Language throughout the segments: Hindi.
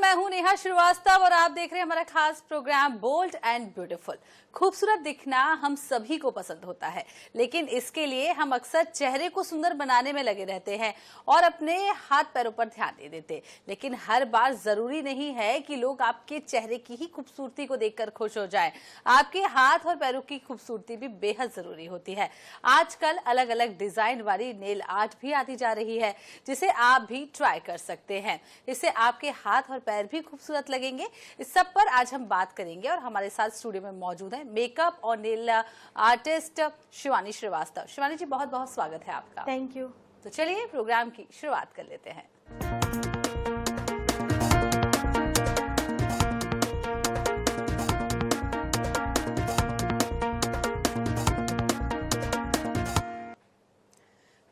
मैं हूं नेहा श्रीवास्तव और आप देख रहे हैं हमारा खास प्रोग्राम बोल्ड एंड ब्यूटीफुल। खूबसूरत दिखना हम सभी को पसंद होता है, लेकिन इसके लिए हम अक्सर चेहरे को सुंदर बनाने में लगे रहते हैं और अपने हाथ पैरों पर ध्यान नहीं देते। लेकिन हर बार जरूरी नहीं है कि लोग आपके चेहरे की ही खूबसूरती को देखकर खुश हो जाएं। आपके हाथ और पैरों की खूबसूरती भी बेहद जरूरी होती है। आजकल अलग अलग डिजाइन वाली नेल आर्ट भी आती जा रही है, जिसे आप भी ट्राई कर सकते हैं। इससे आपके हाथ और पैर भी खूबसूरत लगेंगे। इस सब पर आज हम बात करेंगे और हमारे साथ स्टूडियो में मौजूद है मेकअप और नेल आर्टिस्ट शिवानी श्रीवास्तव। शिवानी जी, बहुत बहुत स्वागत है आपका। Thank you. तो चलिए प्रोग्राम की शुरुआत कर लेते हैं।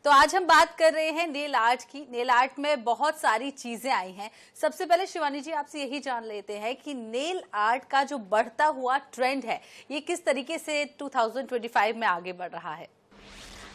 तो आज हम बात कर रहे हैं नेल आर्ट की। नेल आर्ट में बहुत सारी चीजें आई हैं। सबसे पहले शिवानी जी आपसे यही जान लेते हैं कि नेल आर्ट का जो बढ़ता हुआ ट्रेंड है, ये किस तरीके से 2025 में आगे बढ़ रहा है?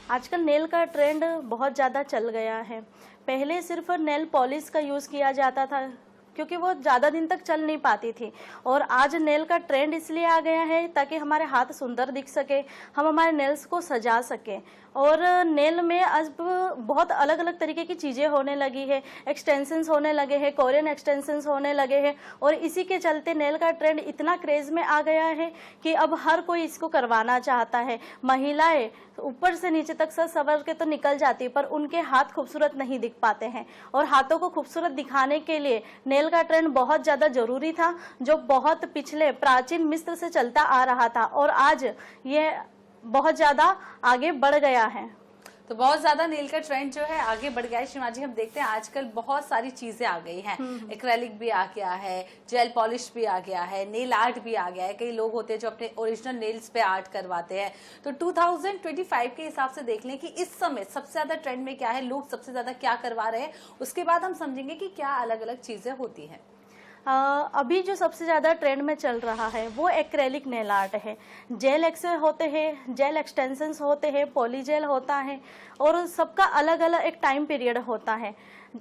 आजकल नेल का ट्रेंड बहुत ज़्यादा चल गया है। पहले सिर्फ नेल पॉलिश का यूज़ किया जाता था क्योंकि वो ज़्यादा दिन तक चल नहीं पाती थी, और आज नेल का ट्रेंड इसलिए आ गया है ताकि हमारे हाथ सुंदर दिख सके, हम हमारे नेल्स को सजा सकें। और नेल में अब बहुत अलग अलग तरीके की चीज़ें होने लगी है, एक्सटेंशंस होने लगे हैं, कोरियन एक्सटेंशंस होने लगे हैं, और इसी के चलते नेल का ट्रेंड इतना क्रेज़ में आ गया है कि अब हर कोई इसको करवाना चाहता है। महिलाएं ऊपर से नीचे तक सज संवर के तो निकल जाती है, पर उनके हाथ खूबसूरत नहीं दिख पाते हैं, और हाथों को खूबसूरत दिखाने के लिए नेल का ट्रेंड बहुत ज़्यादा ज़रूरी था, जो बहुत पिछले प्राचीन मिस्र से चलता आ रहा था, और आज ये बहुत ज़्यादा आगे बढ़ गया है। तो बहुत ज्यादा नेल का ट्रेंड जो है आगे बढ़ गया है। शिवाजी, हम देखते हैं आजकल बहुत सारी चीजें आ गई हैं। एक्रेलिक भी आ गया है, जेल पॉलिश भी आ गया है, नेल आर्ट भी आ गया है। कई लोग होते हैं जो अपने ओरिजिनल नेल्स पे आर्ट करवाते हैं। तो 2025 के हिसाब से देख लें कि इस समय सबसे ज्यादा ट्रेंड में क्या है, लोग सबसे ज्यादा क्या करवा रहे हैं, उसके बाद हम समझेंगे कि क्या अलग अलग चीजें होती हैं। अभी जो सबसे ज़्यादा ट्रेंड में चल रहा है वो एक्रेलिक नेल आर्ट है। जेल एक्स होते हैं, जेल एक्सटेंशंस होते हैं, पॉलीजेल होता है, और सबका अलग अलग एक टाइम पीरियड होता है।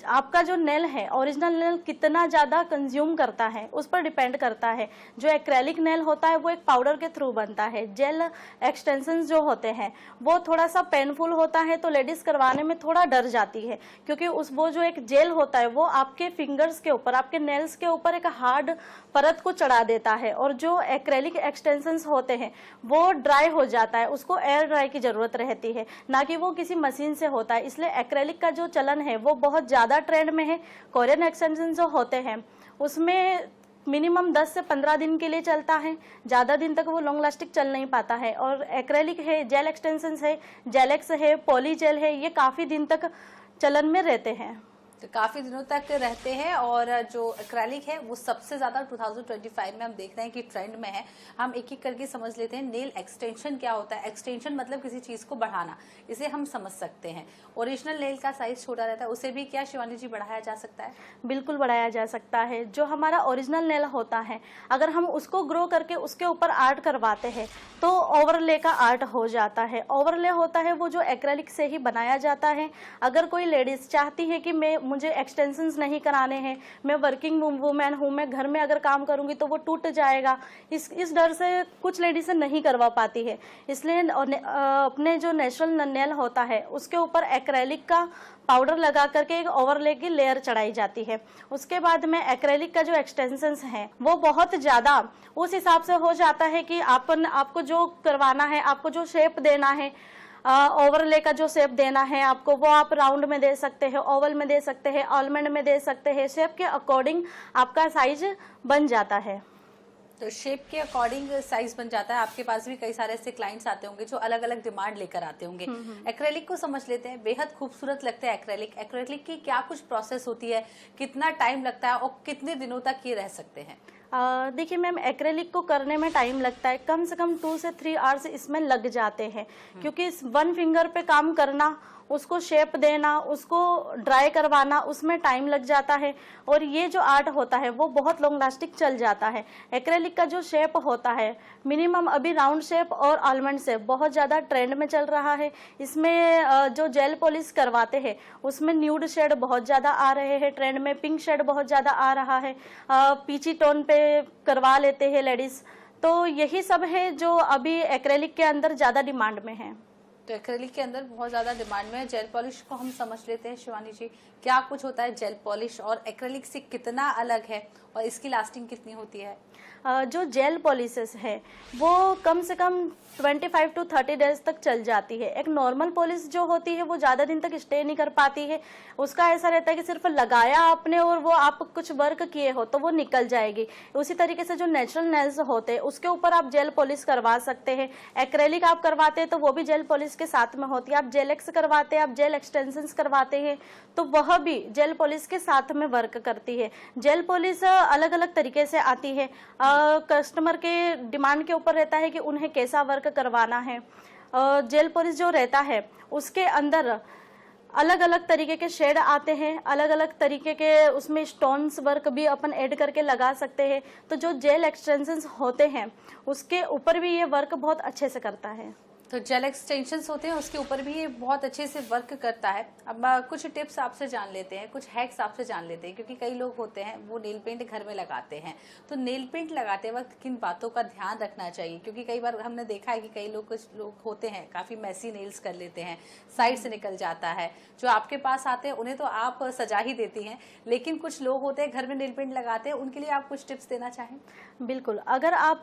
आपका जो नेल है, ओरिजिनल नेल कितना ज़्यादा कंज्यूम करता है उस पर डिपेंड करता है। जो एक्रेलिक नेल होता है वो एक पाउडर के थ्रू बनता है। जेल एक्सटेंशंस जो होते हैं वो थोड़ा सा पेनफुल होता है, तो लेडीज़ करवाने में थोड़ा डर जाती है, क्योंकि वो जो एक जेल होता है वो आपके फिंगर्स के ऊपर, आपके नेल्स के ऊपर एक हार्ड परत को चढ़ा देता है, और जो एक्रेलिक एक्सटेंशंस होते हैं वो ड्राई हो जाता है, उसको एयर ड्राई की ज़रूरत रहती है, ना कि वो किसी मशीन से होता है। इसलिए एक्रेलिक का जो चलन है वो बहुत ज़्यादा ट्रेंड में है। कोरियन एक्सटेंशन जो होते हैं उसमें मिनिमम 10 से 15 दिन के लिए चलता है, ज़्यादा दिन तक वो लॉन्ग लास्टिक चल नहीं पाता है। और एक्रेलिक है, जेल एक्सटेंशंस है, जेलेक्स है, पॉलीजेल है, ये काफ़ी दिन तक चलन में रहते हैं। तो काफी दिनों तक रहते हैं, और जो एक्रेलिक है वो सबसे ज्यादा 2025 में हम देख रहे हैं कि ट्रेंड में है। हम एक एक करके समझ लेते हैं। नेल एक्सटेंशन क्या होता है? एक्सटेंशन मतलब किसी चीज को बढ़ाना, इसे हम समझ सकते हैं। ओरिजिनल नेल का साइज छोटा रहता है, उसे भी क्या शिवानी जी बढ़ाया जा सकता है? बिल्कुल बढ़ाया जा सकता है। जो हमारा ओरिजिनल नेल होता है, अगर हम उसको ग्रो करके उसके ऊपर आर्ट करवाते हैं तो ओवरले का आर्ट हो जाता है। ओवरले होता है वो जो एक्रेलिक से ही बनाया जाता है। अगर कोई लेडीज चाहती है कि मुझे एक्सटेंशंस नहीं कराने हैं, मैं वर्किंग वूमेन हूँ, मैं घर में अगर काम करूँगी तो वो टूट जाएगा, इस डर से कुछ लेडीज नहीं करवा पाती है। इसलिए अपने जो नेचुरल नेल होता है उसके ऊपर एक्रेलिक का पाउडर लगा करके एक ओवरले की लेयर चढ़ाई जाती है। उसके बाद में एक्रेलिक का जो एक्सटेंशंस हैं वो बहुत ज़्यादा उस हिसाब से हो जाता है कि आपको जो करवाना है, आपको जो शेप देना है, ओवरले का जो शेप देना है आपको, वो आप राउंड में दे सकते हैं, ओवल में दे सकते हैं, आलमंड में दे सकते हैं। शेप के अकॉर्डिंग आपका साइज बन जाता है। तो शेप के अकॉर्डिंग साइज बन जाता है। आपके पास भी कई सारे ऐसे क्लाइंट्स आते होंगे जो अलग अलग डिमांड लेकर आते होंगे। एक्रेलिक को समझ लेते हैं। बेहद खूबसूरत लगता है एक्रेलिक। एक्रेलिक की क्या कुछ प्रोसेस होती है, कितना टाइम लगता है और कितने दिनों तक ये रह सकते हैं? देखिए मैम, एक्रेलिक को करने में टाइम लगता है, कम से कम 2 से 3 आवर्स इसमें लग जाते हैं, क्योंकि 1 फिंगर पे काम करना उसको शेप देना, उसको ड्राई करवाना, उसमें टाइम लग जाता है। और ये जो आर्ट होता है वो बहुत लॉन्ग लास्टिंग चल जाता है। एक्रेलिक का जो शेप होता है मिनिमम अभी राउंड शेप और आलमंड शेप बहुत ज़्यादा ट्रेंड में चल रहा है। इसमें जो जेल पॉलिश करवाते हैं उसमें न्यूड शेड बहुत ज़्यादा आ रहे हैं ट्रेंड में, पिंक शेड बहुत ज़्यादा आ रहा है, पीची टोन पे करवा लेते हैं लेडीज़। तो यही सब है जो अभी एक्रेलिक के अंदर ज़्यादा डिमांड में है। तो एक्रेलिक के अंदर बहुत ज़्यादा डिमांड में है। जेल पॉलिश को हम समझ लेते हैं शिवानी जी, क्या कुछ होता है जेल पॉलिश और एक्रेलिक से कितना अलग है और इसकी लास्टिंग कितनी होती है? जो जेल पॉलिशेस है वो कम से कम 25 to 30 डेज तक चल जाती है। एक नॉर्मल पॉलिश जो होती है वो ज़्यादा दिन तक स्टे नहीं कर पाती है। उसका ऐसा रहता है कि सिर्फ लगाया आपने और वो आप कुछ वर्क किए हो तो वो निकल जाएगी। उसी तरीके से जो नेचुरल नेल्स होते हैं उसके ऊपर आप जेल पॉलिश करवा सकते हैं। एक्रेलिक आप करवाते हैं तो वो भी जेल पॉलिश के साथ में होती है। आप जेल एक्स करवाते हैं, आप जेल एक्सटेंशंस करवाते हैं तो वह भी जेल पॉलिश के साथ में वर्क करती है। जेल पॉलिश अलग अलग तरीके से आती है, कस्टमर के डिमांड के ऊपर रहता है कि उन्हें कैसा वर्क करवाना है। जेल पॉलिश जो रहता है उसके अंदर अलग अलग तरीके के शेड आते हैं, अलग अलग तरीके के उसमें स्टोन्स वर्क भी अपन ऐड करके लगा सकते हैं। तो जो जेल एक्सटेंशंस होते हैं उसके ऊपर भी ये वर्क बहुत अच्छे से करता है। तो जेल एक्सटेंशंस होते हैं उसके ऊपर भी ये बहुत अच्छे से वर्क करता है। अब कुछ टिप्स आपसे जान लेते हैं, कुछ हैक्स आपसे जान लेते हैं, क्योंकि कई लोग होते हैं वो नेल पेंट घर में लगाते हैं। तो नेल पेंट लगाते वक्त किन बातों का ध्यान रखना चाहिए? क्योंकि कई बार हमने देखा है कि कई लोग, कुछ लोग होते हैं काफ़ी मैसी नेल्स कर लेते हैं, साइड से निकल जाता है। जो आपके पास आते हैं उन्हें तो आप सजा ही देती हैं, लेकिन कुछ लोग होते हैं घर में नेल पेंट लगाते हैं, उनके लिए आप कुछ टिप्स देना चाहें? बिल्कुल, अगर आप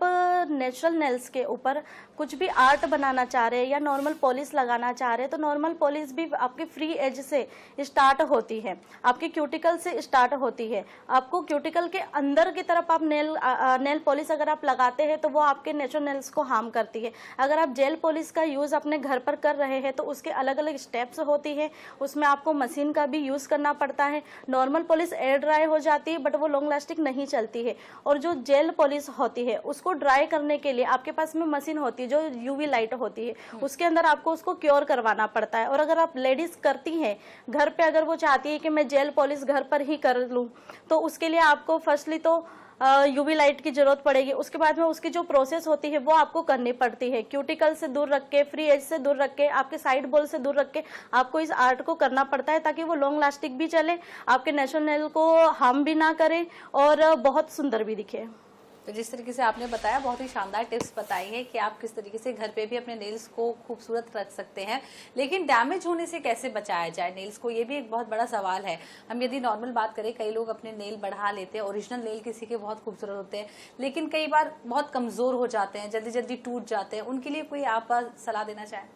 नेचुरल नेल्स के ऊपर कुछ भी आर्ट बनाना चाह रहे हैं या नॉर्मल पॉलिश लगाना चाह रहे हैं तो नॉर्मल पॉलिश भी आपकी फ्री एज से स्टार्ट होती है, आपके क्यूटिकल से स्टार्ट होती है। आपको क्यूटिकल के अंदर की तरफ आप नेल पॉलिश अगर आप लगाते हैं तो वो आपके नेचुरल नेल्स को हार्म करती है। अगर आप जेल पॉलिश का यूज़ अपने घर पर कर रहे हैं तो उसके अलग अलग स्टेप्स होती है, उसमें आपको मशीन का भी यूज़ करना पड़ता है। नॉर्मल पॉलिश एयर ड्राई हो जाती है बट वो लॉन्ग लास्टिंग नहीं चलती है। और जो जेल पॉलिश होती है उसको ड्राई करने के लिए आपके पास में मशीन होती है जो यूवी लाइट होती है, उसके अंदर आपको उसको क्योर करवाना पड़ता है। और अगर आप लेडीज करती हैं घर पे, अगर वो चाहती है कि मैं जेल पॉलिश घर पर ही कर लूं तो उसके लिए आपको फर्स्टली तो यूवी लाइट की जरूरत पड़ेगी। उसके बाद में उसकी जो प्रोसेस होती है वो आपको करनी पड़ती है। क्यूटिकल से दूर रख के, फ्री एज से दूर रख के, आपके साइड बॉल से दूर रख के आपको इस आर्ट को करना पड़ता है ताकि वो लॉन्ग लास्टिंग भी चले, आपके नेचुरल नेल को हार्म भी ना करे और बहुत सुंदर भी दिखे। तो जिस तरीके से आपने बताया, बहुत ही शानदार टिप्स बताई है कि आप किस तरीके से घर पे भी अपने नेल्स को खूबसूरत रख सकते हैं, लेकिन डैमेज होने से कैसे बचाया जाए नेल्स को, ये भी एक बहुत बड़ा सवाल है। हम यदि नॉर्मल बात करें, कई लोग अपने नेल बढ़ा लेते हैं, ओरिजिनल नेल किसी के बहुत खूबसूरत होते हैं लेकिन कई बार बहुत कमज़ोर हो जाते हैं, जल्दी जल्दी टूट जाते हैं, उनके लिए कोई आप सलाह देना चाहें?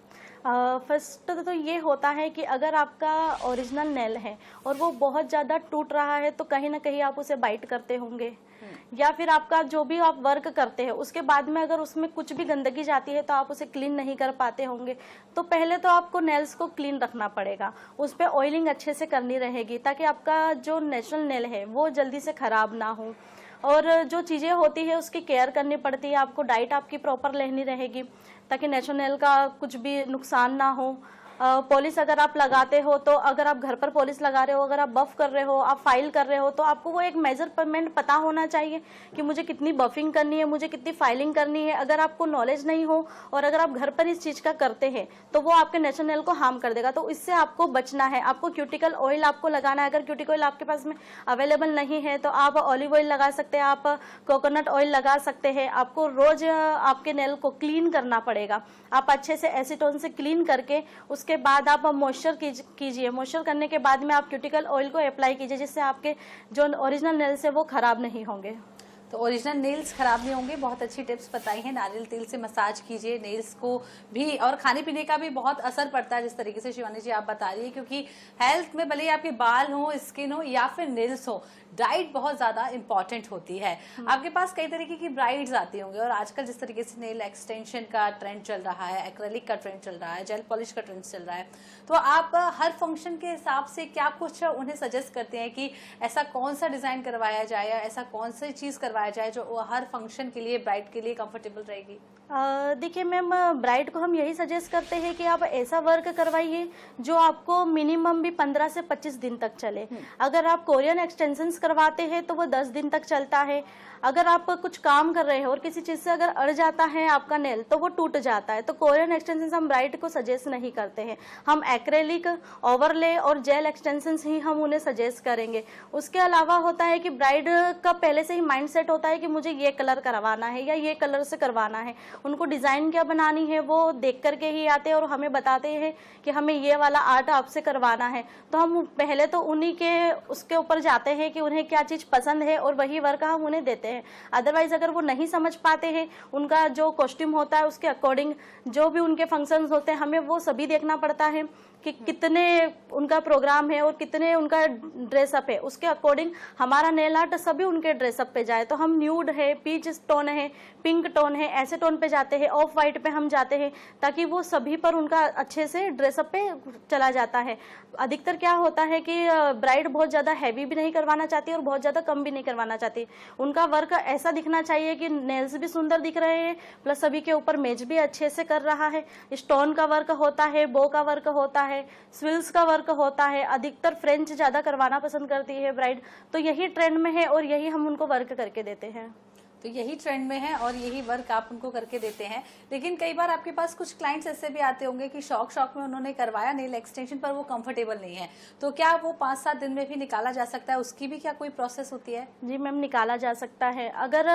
फर्स्ट तो ये होता है कि अगर आपका ओरिजिनल नेल है और वो बहुत ज़्यादा टूट रहा है तो कहीं ना कहीं आप उसे बाइट करते होंगे, या फिर आपका जो भी आप वर्क करते हैं उसके बाद में अगर उसमें कुछ भी गंदगी जाती है तो आप उसे क्लीन नहीं कर पाते होंगे। तो पहले तो आपको नेल्स को क्लीन रखना पड़ेगा, उस पर ऑयलिंग अच्छे से करनी रहेगी ताकि आपका जो नेचुरल नेल है वो जल्दी से ख़राब ना हो। और जो चीज़ें होती है उसकी केयर करनी पड़ती है, आपको डाइट आपकी प्रॉपर लेनी रहेगी ताकि नेचुरल नेल का कुछ भी नुकसान ना हो। पॉलिश अगर आप लगाते हो तो अगर आप घर पर पॉलिश लगा रहे हो, अगर आप बफ कर रहे हो, आप फाइल कर रहे हो तो आपको वो एक मेजरमेंट पता होना चाहिए कि मुझे कितनी बफिंग करनी है, मुझे कितनी फाइलिंग करनी है। अगर आपको नॉलेज नहीं हो और अगर आप घर पर इस चीज़ का करते हैं तो वो आपके नेचुरल नेल को हार्म कर देगा। तो इससे आपको बचना है। आपको क्यूटिकल ऑयल आपको लगाना है, अगर क्यूटिकल ऑयल आपके पास में अवेलेबल नहीं है तो आप ऑलिव ऑयल लगा सकते हैं, आप कोकोनट ऑयल लगा सकते हैं। आपको रोज आपके नेल को क्लीन करना पड़ेगा, आप अच्छे से एसीटोन से क्लीन करके उसके बाद आप मॉइस्चर कीजिए। मॉइस्चर करने के बाद में आप क्यूटिकल ऑयल को अप्लाई कीजिए जिससे आपके जो ओरिजिनल नेल्स है वो खराब नहीं होंगे। तो ओरिजिनल नेल्स खराब नहीं होंगे। बहुत अच्छी टिप्स बताई हैं। नारियल तेल से मसाज कीजिए नेल्स को भी, और खाने पीने का भी बहुत असर पड़ता है जिस तरीके से शिवानी जी आप बता रही है, क्योंकि हेल्थ में भले ही आपके बाल हो, स्किन हो या फिर नेल्स हो, डाइट बहुत ज्यादा इंपॉर्टेंट होती है। आपके पास कई तरीके की ब्राइड्स आती होंगी और आजकल जिस तरीके से नेल एक्सटेंशन का ट्रेंड चल रहा है, एक्रेलिक का ट्रेंड चल रहा है, जेल पॉलिश का ट्रेंड चल रहा है, तो आप हर फंक्शन के हिसाब से क्या कुछ उन्हें सजेस्ट करते हैं कि ऐसा कौन सा डिजाइन करवाया जाए या ऐसा कौन सी चीज करवाया करवाया जाए जो हर फंक्शन के लिए ब्राइड के लिए कंफर्टेबल रहेगी? देखिए मैम, ब्राइड को हम यही सजेस्ट करते हैं कि आप ऐसा वर्क करवाइए जो आपको मिनिमम भी 15 से 25 दिन तक चले। अगर आप कोरियन एक्सटेंशंस करवाते हैं तो वो 10 दिन तक चलता है। अगर आप कुछ काम कर रहे हो और किसी चीज़ से अगर अड़ जाता है आपका नेल तो वो टूट जाता है, तो कोरियन एक्सटेंशंस हम ब्राइड को सजेस्ट नहीं करते हैं। हम एक्रेलिक, ओवरले और जेल एक्सटेंशंस ही हम उन्हें सजेस्ट करेंगे। उसके अलावा होता है कि ब्राइड का पहले से ही माइंड सेट होता है कि मुझे ये कलर करवाना है या ये कलर से करवाना है। उनको डिज़ाइन क्या बनानी है वो देख करके ही आते हैं और हमें बताते हैं कि हमें ये वाला आर्ट आपसे करवाना है। तो हम पहले तो उन्हीं के उसके ऊपर जाते हैं कि उन्हें क्या चीज़ पसंद है और वही वर्क हम उन्हें देते हैं। अदरवाइज अगर वो नहीं समझ पाते हैं, उनका जो कॉस्ट्यूम होता है उसके अकॉर्डिंग जो भी उनके फंक्शंस होते हैं हमें वो सभी देखना पड़ता है कि कितने उनका प्रोग्राम है और कितने उनका ड्रेसअप है, उसके अकॉर्डिंग हमारा नेल आर्ट सभी उनके ड्रेसअप पे जाए। तो हम न्यूड है, पीच टोन है, पिंक टोन है, ऐसे टोन पे जाते हैं, ऑफ वाइट पे हम जाते हैं ताकि वो सभी पर उनका अच्छे से ड्रेसअप पे चला जाता है। अधिकतर क्या होता है कि ब्राइड बहुत ज़्यादा हैवी भी नहीं करवाना चाहती और बहुत ज़्यादा कम भी नहीं करवाना चाहती। उनका वर्क ऐसा दिखना चाहिए कि नेल्स भी सुंदर दिख रहे हैं प्लस सभी के ऊपर मैच भी अच्छे से कर रहा है। स्टोन का वर्क होता है, बो का वर्क होता है, स्विल्स का वर्क होता है। अधिकतर फ्रेंच ज़्यादा करवाना पसंद करती है ब्राइड, तो यही ट्रेंड में है और यही हम उनको वर्क करके देते हैं। तो यही ट्रेंड में है और यही वर्क आप उनको करके देते हैं। लेकिन कई बार आपके पास कुछ क्लाइंट्स ऐसे भी आते होंगे कि शौक में उन्होंने करवाया नेल एक्सटेंशन पर वो कंफर्टेबल नहीं है, तो क्या वो 5-7 दिन में भी निकाला जा सकता है? उसकी भी क्या कोई प्रोसेस होती है? जी मैम, निकाला जा सकता है। अगर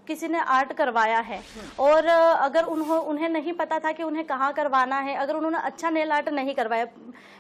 किसी ने आर्ट करवाया है और अगर उन्हें नहीं पता था कि उन्हें कहाँ करवाना है, अगर उन्होंने अच्छा नेल आर्ट नहीं करवाया,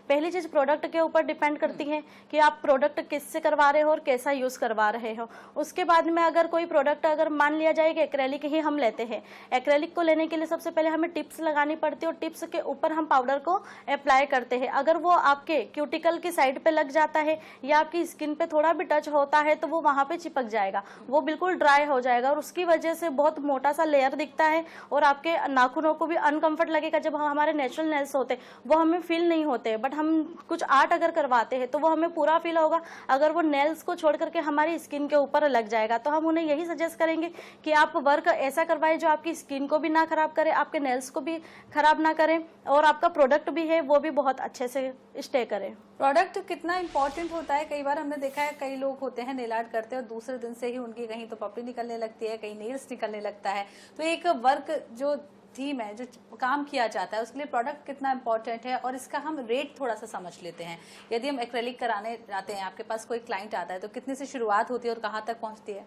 पहली चीज़ प्रोडक्ट के ऊपर डिपेंड करती है कि आप प्रोडक्ट किससे करवा रहे हो और कैसा यूज़ करवा रहे हो। उसके बाद में अगर कोई प्रोडक्ट अगर मान लिया जाए कि एक्रेलिक ही हम लेते हैं, एक्रेलिक को लेने के लिए सबसे पहले हमें टिप्स लगानी पड़ती है और टिप्स के ऊपर हम पाउडर को अप्लाई करते हैं। अगर वो आपके क्यूटिकल की साइड पे लग जाता है या आपकी स्किन पे थोड़ा भी टच होता है तो वो वहाँ पे चिपक जाएगा, वो बिल्कुल ड्राई हो जाएगा और उसकी वजह से बहुत मोटा सा लेयर दिखता है और आपके नाखूनों को भी अनकंफर्ट लगेगा। जब हमारे नेचुरल नेल्स होते वो हमें फील नहीं होते, बट हम कुछ आर्ट अगर करवाते हैं तो वो हमें पूरा फील होगा। अगर वो नेल्स को छोड़ करके हमारी स्किन के ऊपर लग जाएगा तो हम उन्हें यही सजेस्ट करेंगे कि आप वर्क ऐसा करवाएं जो आपकी स्किन को भी ना खराब करे, आपके नेल्स को भी खराब ना करें और आपका प्रोडक्ट भी है वो भी बहुत अच्छे से स्टे करे। प्रोडक्ट कितना इंपॉर्टेंट होता है? कई बार हमने देखा है कई लोग होते हैं नेल आर्ट करते हैं और दूसरे दिन से ही उनकी कहीं तो पपड़ी निकलने लगती है, कहीं नेल्स निकलने लगता है। तो एक वर्क जो थीम है, जो काम किया जाता है, उसके लिए प्रोडक्ट कितना इंपॉर्टेंट है और इसका हम रेट थोड़ा सा समझ लेते हैं। यदि हम एक्रेलिक कराने जाते हैं, आपके पास कोई क्लाइंट आता है तो कितने से शुरुआत होती है और कहाँ तक पहुँचती है?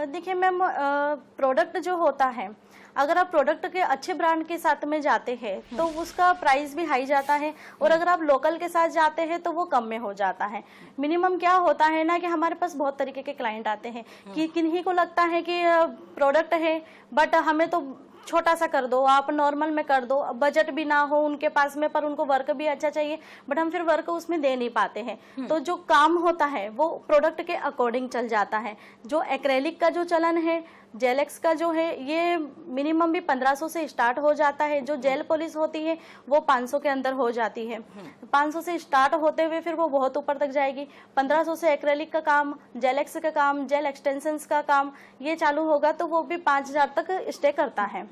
देखिए मैम, प्रोडक्ट जो होता है, अगर आप प्रोडक्ट के अच्छे ब्रांड के साथ में जाते हैं तो उसका प्राइस भी हाई जाता है और अगर आप लोकल के साथ जाते हैं तो वो कम में हो जाता है। मिनिमम क्या होता है ना कि हमारे पास बहुत तरीके के क्लाइंट आते हैं कि किन्हीं को लगता है कि प्रोडक्ट है बट हमें तो छोटा सा कर दो, आप नॉर्मल में कर दो, बजट भी ना हो उनके पास में पर उनको वर्क भी अच्छा चाहिए, बट हम फिर वर्क उसमें दे नहीं पाते हैं। तो जो काम होता है वो प्रोडक्ट के अकॉर्डिंग चल जाता है। जो एक्रेलिक का जो चलन है, जेलेक्स का जो है, ये मिनिमम भी 1500 से स्टार्ट हो जाता है। जो जेल पॉलिश होती है वो 500 के अंदर हो जाती है। 500 से स्टार्ट होते हुए फिर वो बहुत ऊपर तक जाएगी। 1500 से एक्रेलिक का काम, जेलेक्स का काम, जेल एक्सटेंशंस का काम ये चालू होगा तो वो भी 5000 तक स्टे करता है।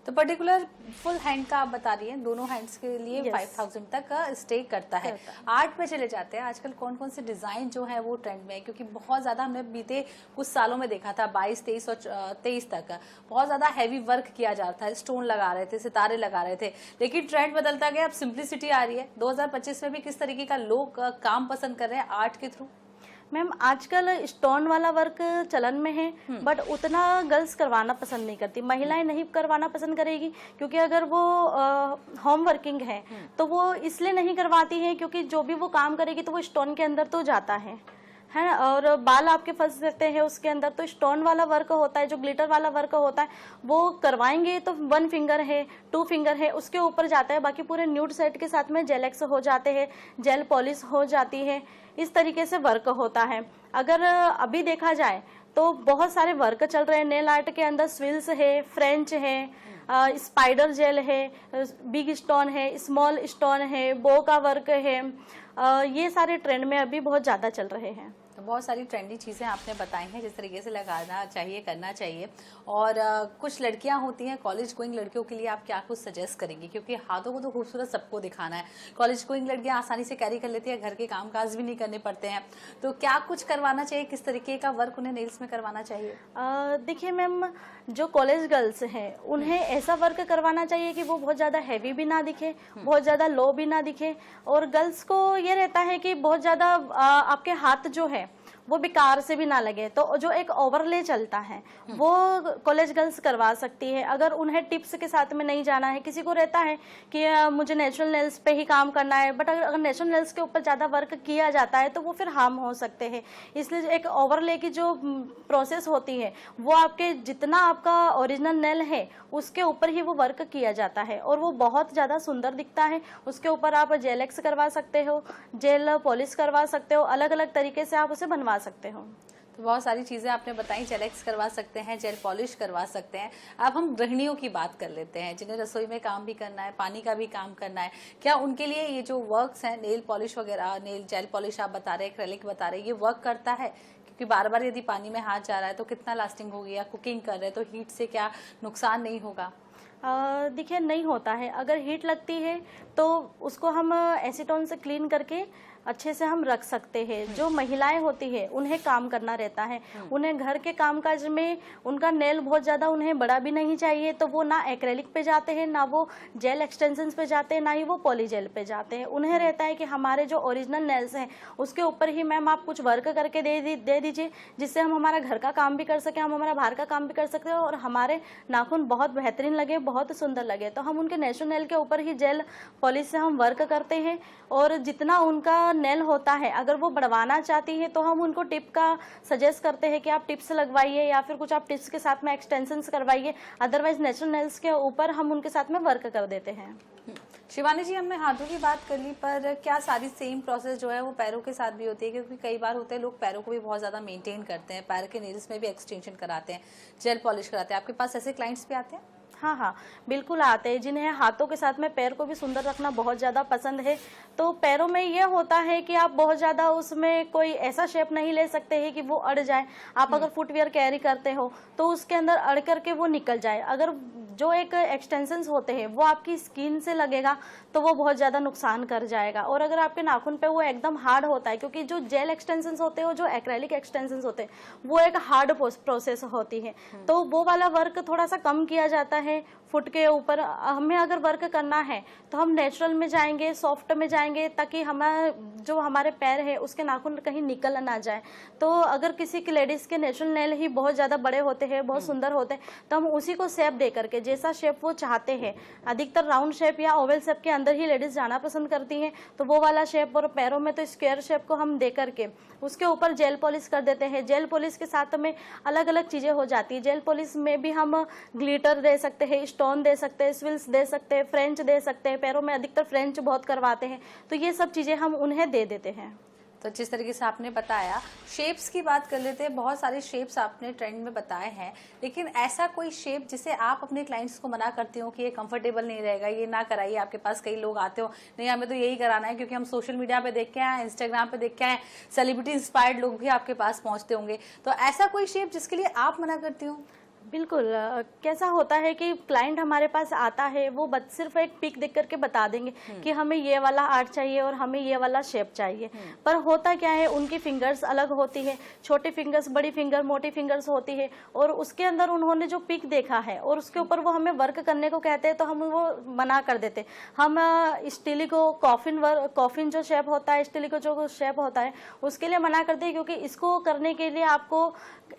तो पर्टिकुलर फुल हैंड का आप बता रही हैं, दोनों हैंड्स के लिए 5000 तक का स्टे करता है। आर्ट पे चले जाते हैं, आजकल कौन कौन से डिजाइन जो है वो ट्रेंड में है? क्योंकि बहुत ज्यादा हमने बीते कुछ सालों में देखा था, 22, 23 और 23 तक बहुत ज्यादा हैवी वर्क किया जा रहा था, स्टोन लगा रहे थे, सितारे लगा रहे थे, लेकिन ट्रेंड बदलता गया, अब सिंप्लिसिटी आ रही है। 2025 में भी किस तरीके का लोग काम पसंद कर रहे हैं आर्ट के थ्रू? मैम, आजकल स्टोन वाला वर्क चलन में है बट उतना गर्ल्स करवाना पसंद नहीं करती, महिलाएं नहीं करवाना पसंद करेगी क्योंकि अगर वो होम वर्किंग है तो वो इसलिए नहीं करवाती है क्योंकि जो भी वो काम करेगी तो वो स्टोन के अंदर तो जाता है ना, और बाल आपके फंस सकते हैं उसके अंदर। तो स्टोन वाला वर्क होता है, जो ग्लिटर वाला वर्क होता है वो करवाएंगे तो 1 फिंगर है, 2 फिंगर है, उसके ऊपर जाता है। बाकी पूरे न्यूड सेट के साथ में जेलेक्स हो जाते हैं, जेल पॉलिश हो जाती है, इस तरीके से वर्क होता है। अगर अभी देखा जाए तो बहुत सारे वर्क चल रहे हैं नेल आर्ट के अंदर। स्विल्स है, फ्रेंच है, स्पाइडर जेल है, बिग स्टोन है, स्मॉल स्टोन है, बो का वर्क है, ये सारे ट्रेंड में अभी बहुत ज्यादा चल रहे हैं। तो बहुत सारी ट्रेंडी चीज़ें आपने बताई हैं जिस तरीके से लगाना चाहिए, करना चाहिए। और कुछ लड़कियां होती हैं, कॉलेज गोइंग लड़कियों के लिए आप क्या कुछ सजेस्ट करेंगे? क्योंकि हाथों को तो खूबसूरत सबको दिखाना है। कॉलेज गोइंग लड़कियां आसानी से कैरी कर लेती है, घर के कामकाज भी नहीं करने पड़ते हैं, तो क्या कुछ करवाना चाहिए? किस तरीके का वर्क उन्हें नेल्स में करवाना चाहिए? देखिए मैम, जो कॉलेज गर्ल्स हैं उन्हें ऐसा वर्क करवाना चाहिए कि वो बहुत ज़्यादा हैवी भी ना दिखे, बहुत ज़्यादा लो भी ना दिखे। और गर्ल्स को ये रहता है कि बहुत ज़्यादा आपके हाथ जो है वो बेकार से भी ना लगे, तो जो एक ओवरले चलता है वो कॉलेज गर्ल्स करवा सकती है। अगर उन्हें टिप्स के साथ में नहीं जाना है, किसी को रहता है कि मुझे नेचुरल नेल्स पे ही काम करना है, बट अगर नेचुरल नेल्स के ऊपर ज़्यादा वर्क किया जाता है तो वो फिर हार्म हो सकते हैं। इसलिए एक ओवरले की जो प्रोसेस होती है वो आपके जितना आपका ओरिजिनल नेल है उसके ऊपर ही वो वर्क किया जाता है और वो बहुत ज़्यादा सुंदर दिखता है। उसके ऊपर आप जेल एक्स करवा सकते हो, जेल पॉलिश करवा सकते हो, अलग अलग तरीके से आप उसे बनवा सकते हो। तो बहुत सारी चीज़ें आपने बताई, जेल एक्स करवा सकते हैं, जेल पॉलिश करवा सकते हैं। अब हम गृहिणियों की बात कर लेते हैं जिन्हें रसोई में काम भी करना है, पानी का भी काम करना है। क्या उनके लिए ये जो वर्क्स हैं, नेल पॉलिश वगैरह, नेल जेल पॉलिश आप बता रहे हैं, एक्रेलिक बता रहे हैं, ये वर्क करता है? क्योंकि बार बार यदि पानी में हाथ जा रहा है तो कितना लास्टिंग होगी, या कुकिंग कर रहे हैं तो हीट से क्या नुकसान नहीं होगा? देखिए नहीं होता है। अगर हीट लगती है तो उसको हम एसीटोन से क्लीन करके अच्छे से हम रख सकते हैं। जो महिलाएं होती है उन्हें काम करना रहता है, उन्हें घर के कामकाज में उनका नेल बहुत ज़्यादा उन्हें बड़ा भी नहीं चाहिए, तो वो ना एक्रेलिक पे जाते हैं, ना वो जेल एक्सटेंशंस पे जाते हैं, ना ही वो पॉलीजेल पे जाते हैं। उन्हें रहता है कि हमारे जो ओरिजिनल नेल्स हैं उसके ऊपर ही मैम आप कुछ वर्क करके दे दीजिए, जिससे हम हमारा घर का काम भी कर सकें, हम हमारा बाहर का काम भी कर सकते हैं और हमारे नाखून बहुत बेहतरीन लगे, बहुत सुंदर लगे। तो हम उनके नेचुरल नेल के ऊपर ही जेल पॉलिश से हम वर्क करते हैं और जितना उनका नेल होता है अगर वो बढ़वाना चाहती है तो हम उनको टिप का सजेस्ट करते हैं कि आप टिप्स लगवाइए या फिर कुछ आप टिप्स के साथ में एक्सटेंशंस करवाइए। अदरवाइज नेचुरल नेल्स के ऊपर हम उनके साथ में वर्क कर देते हैं। शिवानी जी, हमने हाथों की बात कर ली, पर क्या सारी सेम प्रोसेस जो है वो पैरों के साथ भी होती है? क्योंकि कई बार होते हैं लोग पैरों को भी बहुत ज़्यादा मेंटेन करते हैं, पैर के नेल्स में भी एक्सटेंशन कराते हैं, जेल पॉलिश कराते हैं। आपके पास ऐसे क्लाइंट्स भी आते हैं? हाँ हाँ, बिल्कुल आते हैं, जिन्हें हाथों के साथ में पैर को भी सुंदर रखना बहुत ज़्यादा पसंद है। तो पैरों में ये होता है कि आप बहुत ज़्यादा उसमें कोई ऐसा शेप नहीं ले सकते हैं कि वो अड़ जाए। आप अगर फुटवियर कैरी करते हो तो उसके अंदर अड़ करके वो निकल जाए। अगर जो एक एक्सटेंशंस होते हैं वो आपकी स्किन से लगेगा तो वो बहुत ज़्यादा नुकसान कर जाएगा। और अगर आपके नाखून पे वो एकदम हार्ड होता है, क्योंकि जो जेल एक्सटेंशंस होते हैं, जो एक्रेलिक एक्सटेंशंस होते हैं, वो एक हार्ड प्रोसेस होती है, तो वो वाला वर्क थोड़ा सा कम किया जाता है फुट के ऊपर। हमें अगर वर्क करना है तो हम नेचुरल में जाएंगे, सॉफ्ट में जाएंगे, ताकि हमारे पैर है उसके नाखून कहीं निकल ना जाए। तो अगर किसी की लेडीज के नेचुरल नेल ही बहुत ज़्यादा बड़े होते हैं, बहुत सुंदर होते हैं, तो हम उसी को शेप दे करके, जैसा शेप वो चाहते हैं, अधिकतर राउंड शेप या ओवल शेप के अंदर ही लेडीज जाना पसंद करती हैं, तो वो वाला शेप, और पैरों में तो स्क्वायर शेप को हम दे करके उसके ऊपर जेल पॉलिश कर देते हैं। जेल पॉलिश के साथ में अलग अलग चीज़ें हो जाती है। जेल पॉलिश में भी हम ग्लिटर दे सकते हैं, स्टोन दे सकते हैं, स्विल्स दे सकते हैं, फ्रेंच दे सकते हैं। पैरों में अधिकतर फ्रेंच बहुत करवाते हैं, तो ये सब चीज़ें हम उन्हें दे देते हैं। तो जिस तरीके से आपने बताया, शेप्स की बात कर लेते हैं। बहुत सारे शेप्स आपने ट्रेंड में बताए हैं, लेकिन ऐसा कोई शेप जिसे आप अपने क्लाइंट्स को मना करते हो कि ये कंफर्टेबल नहीं रहेगा, ये ना कराइए? आपके पास कई लोग आते हो, नहीं हमें तो यही कराना है क्योंकि हम सोशल मीडिया पे देख के आए, इंस्टाग्राम पे देख के आए, सेलिब्रिटी इंस्पायर्ड लोग भी आपके पास पहुंचते होंगे, तो ऐसा कोई शेप जिसके लिए आप मना करती हो? बिल्कुल। कैसा होता है कि क्लाइंट हमारे पास आता है, वो सिर्फ एक पिक देख करके बता देंगे कि हमें ये वाला आर्ट चाहिए और हमें ये वाला शेप चाहिए, पर होता क्या है, उनकी फिंगर्स अलग होती है, छोटी फिंगर्स, बड़ी फिंगर, मोटी फिंगर्स होती है, और उसके अंदर उन्होंने जो पिक देखा है और उसके ऊपर वो हमें वर्क करने को कहते हैं, तो हम वो मना कर देते। हम स्टीलिको कॉफिन जो शेप होता है, स्टीलिको जो शेप होता है, उसके लिए मना करते हैं, क्योंकि इसको करने के लिए आपको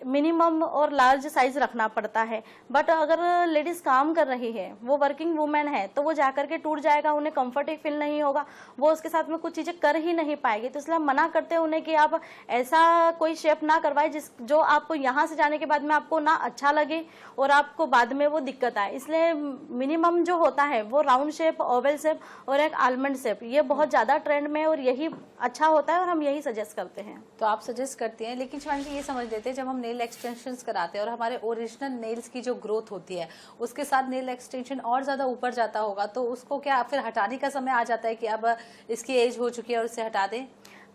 मिनिमम और लार्ज साइज रखना पड़ता है। बट अगर लेडीज काम कर रही है, वो वर्किंग वुमेन है, तो वो जाकर के टूट जाएगा, उन्हें कंफर्ट फील नहीं होगा, वो उसके साथ में कुछ चीजें कर ही नहीं पाएगी। तो इसलिए हम मना करते हैं उन्हें कि आप ऐसा कोई शेप ना करवाए जो आपको यहाँ से जाने के बाद में आपको ना अच्छा लगे और आपको बाद में वो दिक्कत आए। इसलिए मिनिमम जो होता है वो राउंड शेप, ओवल शेप और एक आलमंड शेप, ये बहुत ज्यादा ट्रेंड में और यही अच्छा होता है और हम यही सजेस्ट करते हैं। तो आप सजेस्ट करती हैं, लेकिन शिवानी जी ये समझ लेते हैं, जब हम नेल एक्सटेंशंस कराते हैं और हमारे ओरिजिनल नेल्स की जो ग्रोथ होती है उसके साथ नेल एक्सटेंशन और ज्यादा ऊपर जाता होगा, तो उसको क्या फिर हटाने का समय आ जाता है कि अब इसकी एज हो चुकी है और उसे हटा दें?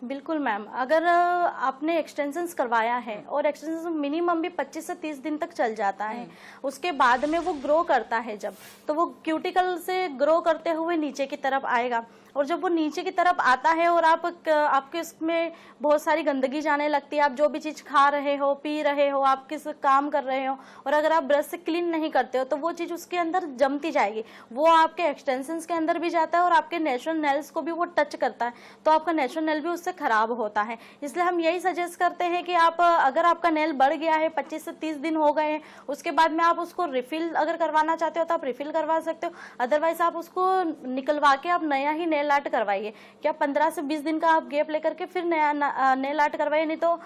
बिल्कुल मैम, अगर आपने एक्सटेंशंस करवाया है और एक्सटेंशन मिनिमम भी 25 से 30 दिन तक चल जाता है, उसके बाद में वो ग्रो करता है जब, तो वो क्यूटिकल से ग्रो करते हुए नीचे की तरफ आएगा, और जब वो नीचे की तरफ आता है और आपके इसमें बहुत सारी गंदगी जाने लगती है, आप जो भी चीज़ खा रहे हो, पी रहे हो, आप किस काम कर रहे हो, और अगर आप ब्रश से क्लीन नहीं करते हो तो वो चीज़ उसके अंदर जमती जाएगी, वो आपके एक्सटेंशंस के अंदर भी जाता है और आपके नेचुरल नेल्स को भी वो टच करता है, तो आपका नेचुरल नेल भी उससे खराब होता है। इसलिए हम यही सजेस्ट करते हैं कि आप अगर आपका नेल बढ़ गया है, 25 से 30 दिन हो गए हैं, उसके बाद में आप उसको रिफिल अगर करवाना चाहते हो तो आप रिफिल करवा सकते हो, अदरवाइज आप उसको निकलवा के आप नया ही नेल आर्ट करवाइए। क्या 15 से 20 दिन का आप गैप लेकर के फिर नया नेल आर्ट करवाइए, नहीं तो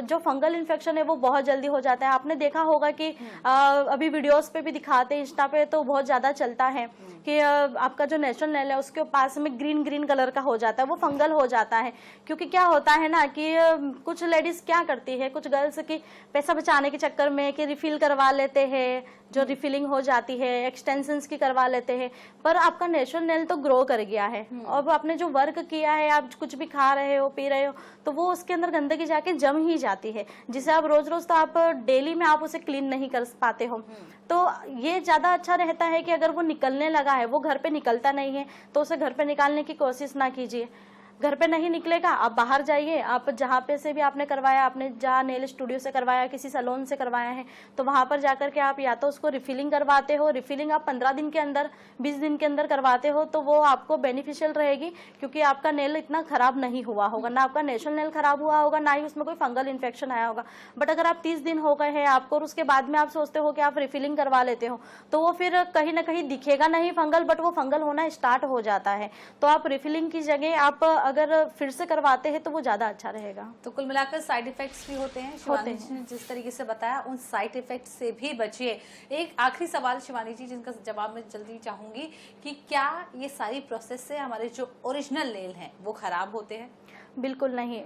जो फंगल इन्फेक्शन है वो बहुत जल्दी हो जाता है। आपने देखा होगा कि अभी वीडियोस पे भी दिखाते हैं, इंस्टा पे तो बहुत ज्यादा चलता है कि आपका जो नेचुरल नेल है उसके पास में ग्रीन ग्रीन कलर का हो जाता है, वो फंगल हो जाता है। क्योंकि क्या होता है ना कि कुछ लेडीज क्या करती है, कुछ गर्ल्स की पैसा बचाने के चक्कर में कि रिफिल करवा लेते हैं, जो रिफिलिंग हो जाती है, एक्सटेंशंस की करवा लेते हैं, पर आपका नेचुरल नेल तो ग्रो कर गया है। अब आपने जो वर्क किया है, आप कुछ भी खा रहे हो, पी रहे हो, तो वो उसके अंदर गंदगी जाके जम ही जाती है, जिसे आप रोज रोज तो आप डेली में आप उसे क्लीन नहीं कर पाते हो। तो ये ज्यादा अच्छा रहता है कि अगर वो निकलने लगा है, वो घर पे निकलता नहीं है, तो उसे घर पे निकालने की कोशिश ना कीजिए। घर पे नहीं निकलेगा, आप बाहर जाइए, आप जहाँ पे से भी आपने करवाया, आपने जहाँ नेल स्टूडियो से करवाया, किसी सैलून से करवाया है, तो वहाँ पर जाकर के आप या तो उसको रिफिलिंग करवाते हो, रिफिलिंग आप 15 दिन के अंदर, 20 दिन के अंदर करवाते हो, तो वो आपको बेनिफिशियल रहेगी, क्योंकि आपका नेल इतना खराब नहीं हुआ होगा, ना आपका नेचुरल नेल खराब हुआ होगा, ना ही उसमें कोई फंगल इन्फेक्शन आया होगा। बट अगर आप 30 दिन हो गए हैं आपको और उसके बाद में आप सोचते हो कि आप रिफिलिंग करवा लेते हो, तो वो फिर कहीं ना कहीं दिखेगा नहीं फंगल, बट वो फंगल होना स्टार्ट हो जाता है। तो आप रिफिलिंग की जगह आप अगर फिर से करवाते हैं तो वो ज्यादा अच्छा रहेगा। तो कुल मिलाकर साइड इफेक्ट्स भी होते हैं, शिवानी जी ने जिस तरीके से बताया उन साइड इफेक्ट से भी बचिए। एक आखिरी सवाल शिवानी जी, जिनका जवाब मैं जल्दी चाहूंगी कि क्या ये सारी प्रोसेस से हमारे जो ओरिजिनल नेल हैं वो खराब होते हैं? बिल्कुल नहीं,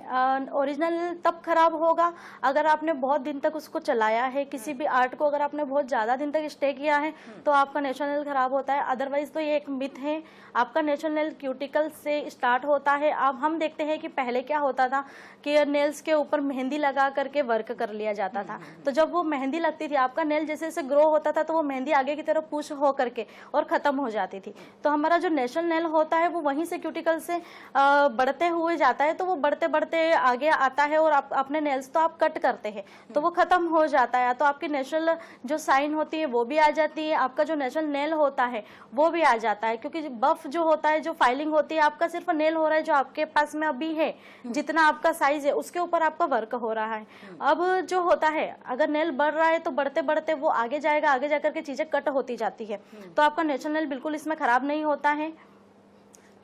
ओरिजिनल तब खराब होगा अगर आपने बहुत दिन तक उसको चलाया है, किसी भी आर्ट को अगर आपने बहुत ज़्यादा दिन तक स्टे किया है तो आपका नेचुरल नेल खराब होता है। अदरवाइज तो ये एक मिथ है, आपका नेचुरल नेल क्यूटिकल से स्टार्ट होता है। अब हम देखते हैं कि पहले क्या होता था कि नेल्स के ऊपर मेहंदी लगा करके वर्क कर लिया जाता था, तो जब वो मेहंदी लगती थी, आपका नेल जैसे जैसे ग्रो होता था तो वो मेहंदी आगे की तरफ पुश हो करके और ख़त्म हो जाती थी। तो हमारा जो नेचुरल नेल होता है वो वहीं से क्यूटिकल से बढ़ते हुए जाता है, तो वो बढ़ते बढ़ते आगे आता है और आप अपने नेल्स तो आप कट करते हैं तो वो खत्म हो जाता है, तो आपकी नेचुरल जो साइन होती है वो भी आ जाती है, आपका जो नेचुरल नेल होता है वो भी आ जाता है। क्योंकि बफ जो होता है, जो फाइलिंग होती है, आपका सिर्फ नेल हो रहा है जो आपके पास में अभी है, जितना आपका साइज है उसके ऊपर आपका वर्क हो रहा है। अब जो होता है, अगर नेल बढ़ रहा है तो बढ़ते बढ़ते वो आगे जाएगा, आगे जाकर के चीजें कट होती जाती है, तो आपका नेचुरल नेल बिल्कुल इसमें खराब नहीं होता है।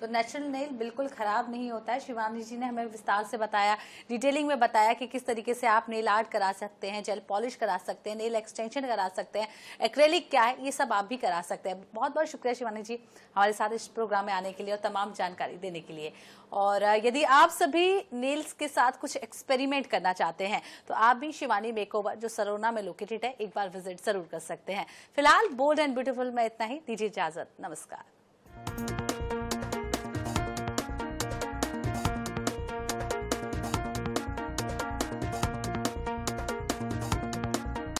तो नेचुरल नेल बिल्कुल खराब नहीं होता है। शिवानी जी ने हमें विस्तार से बताया, डिटेलिंग में बताया कि किस तरीके से आप नेल आर्ट करा सकते हैं, जेल पॉलिश करा सकते हैं, नेल एक्सटेंशन करा सकते हैं, एक्रेलिक क्या है, ये सब आप भी करा सकते हैं। बहुत बहुत शुक्रिया शिवानी जी हमारे साथ इस प्रोग्राम में आने के लिए और तमाम जानकारी देने के लिए। और यदि आप सभी नेल्स के साथ कुछ एक्सपेरिमेंट करना चाहते हैं तो आप भी शिवानी मेकओवर जो सरोना में लोकेटेड है एक बार विजिट जरूर कर सकते हैं। फिलहाल बोल्ड एंड ब्यूटीफुल में इतना ही, दीजिए इजाजत, नमस्कार।